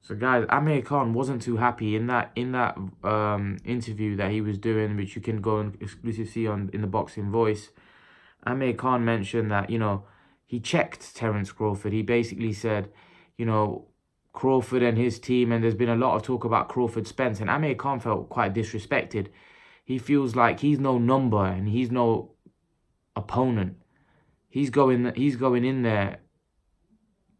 So guys, Amir Khan wasn't too happy in that interview that he was doing, which you can go and exclusively see on in the Boxing Voice. Amir Khan mentioned that, you know, he checked Terence Crawford. He basically said, you know, Crawford and his team, and there's been a lot of talk about Crawford Spence, and Amir Khan felt quite disrespected. He feels like he's no number and he's no opponent. He's going in there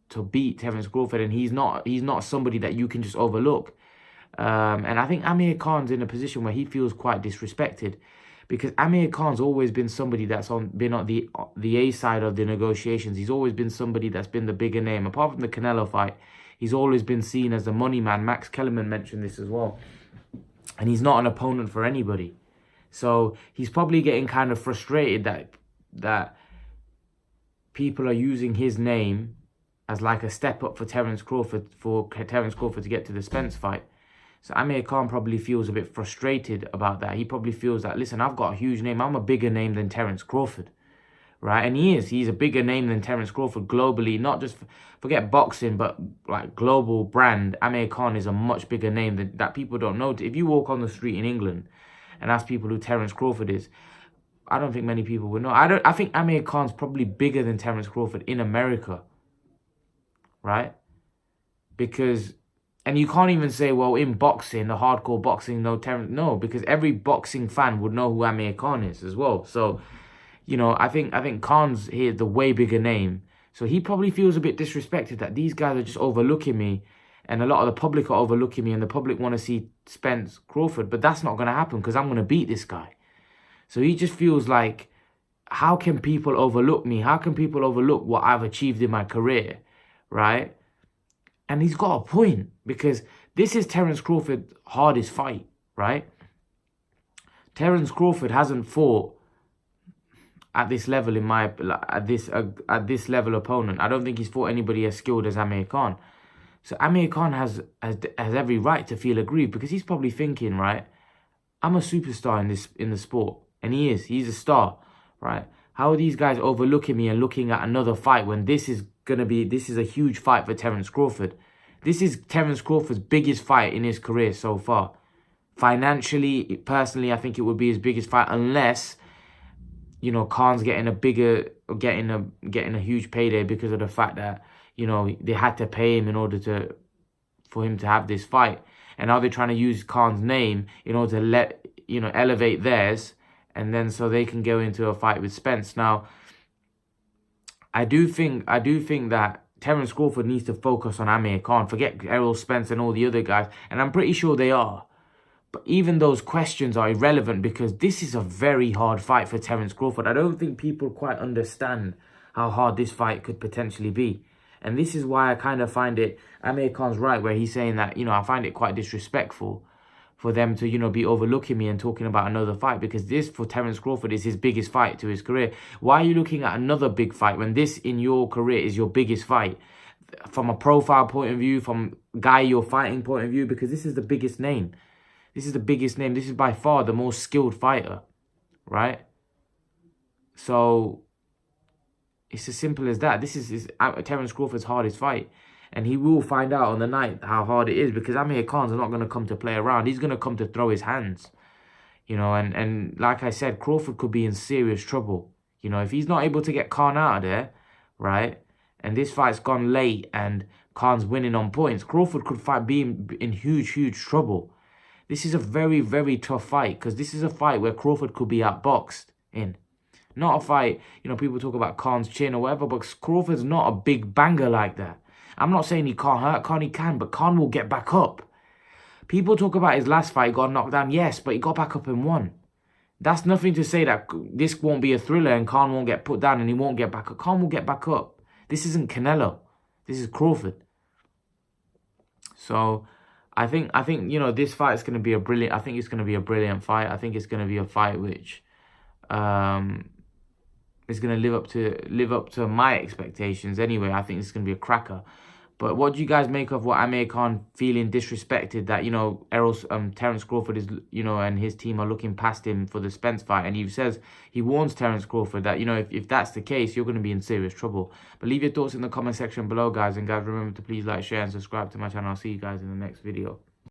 to beat Terence Crawford, and he's not somebody that you can just overlook. And I think Amir Khan's in a position where he feels quite disrespected, because Amir Khan's always been somebody that's been on the A side of the negotiations. He's always been somebody that's been the bigger name. Apart from the Canelo fight, he's always been seen as the money man. Max Kellerman mentioned this as well. And he's not an opponent for anybody. So he's probably getting kind of frustrated that people are using his name as like a step up for Terence Crawford to get to the Spence fight. So Amir Khan probably feels a bit frustrated about that. He probably feels that, listen, I've got a huge name. I'm a bigger name than Terence Crawford, right? And he is. He's a bigger name than Terence Crawford globally. Not just, forget boxing, but like global brand. Amir Khan is a much bigger name that people don't know. If you walk on the street in England and ask people who Terence Crawford is, I don't think many people would know. I think Amir Khan's probably bigger than Terence Crawford in America, right? Because, and you can't even say, well, in boxing, the hardcore boxing, no, because every boxing fan would know who Amir Khan is as well. So, you know, I think Khan's here the way bigger name. So he probably feels a bit disrespected that these guys are just overlooking me, and a lot of the public are overlooking me, and the public want to see Spence Crawford, but that's not going to happen because I'm going to beat this guy. So he just feels like, how can people overlook me? How can people overlook what I've achieved in my career, right? And he's got a point, because this is Terence Crawford's hardest fight, right? Terence Crawford hasn't fought at this level at this level opponent. I don't think he's fought anybody as skilled as Amir Khan. So Amir Khan has every right to feel aggrieved, because he's probably thinking, right, I'm a superstar in the sport, and he is. He's a star, right? How are these guys overlooking me and looking at another fight when this is a huge fight for Terence Crawford? This is Terence Crawford's biggest fight in his career so far. Financially, personally, I think it would be his biggest fight, unless, you know, Khan's getting a huge payday because of the fact that, you know, they had to pay him in order for him to have this fight. And now they're trying to use Khan's name in order to elevate theirs, and then so they can go into a fight with Spence. Now, I do think that Terence Crawford needs to focus on Amir Khan. Forget Errol, Spence and all the other guys. And I'm pretty sure they are. But even those questions are irrelevant, because this is a very hard fight for Terence Crawford. I don't think people quite understand how hard this fight could potentially be. And this is why I kind of find it, Amir Khan's right, where he's saying that, you know, I find it quite disrespectful for them to, you know, be overlooking me and talking about another fight, because this, for Terence Crawford, is his biggest fight to his career. Why are you looking at another big fight when this in your career is your biggest fight? From a profile point of view, from guy you're fighting point of view, because this is the biggest name. This is the biggest name. This is by far the most skilled fighter, right? So it's as simple as that. This is Terence Crawford's hardest fight. And he will find out on the night how hard it is, because Amir Khan's not going to come to play around. He's going to come to throw his hands. You know, and like I said, Crawford could be in serious trouble. You know, if he's not able to get Khan out of there, right, and this fight's gone late and Khan's winning on points, Crawford could be in huge, huge trouble. This is a very, very tough fight, because this is a fight where Crawford could be outboxed in. Not a fight, you know, people talk about Khan's chin or whatever, but Crawford's not a big banger like that. I'm not saying he can't hurt Khan, he can, but Khan will get back up. People talk about his last fight, he got knocked down, yes, but he got back up and won. That's nothing to say that this won't be a thriller and Khan won't get put down and he won't get back up. Khan will get back up. This isn't Canelo. This is Crawford. So I think you know, this fight is going to be it's going to be a brilliant fight. I think it's going to be a fight which is going to live up to my expectations anyway. I think it's going to be a cracker. But what do you guys make of what Amir Khan feeling disrespected that, you know, Errol's, Terence Crawford is, you know, and his team are looking past him for the Spence fight. And he warns Terence Crawford that, you know, if that's the case, you're going to be in serious trouble. But leave your thoughts in the comment section below, guys. And guys, remember to please like, share and subscribe to my channel. I'll see you guys in the next video.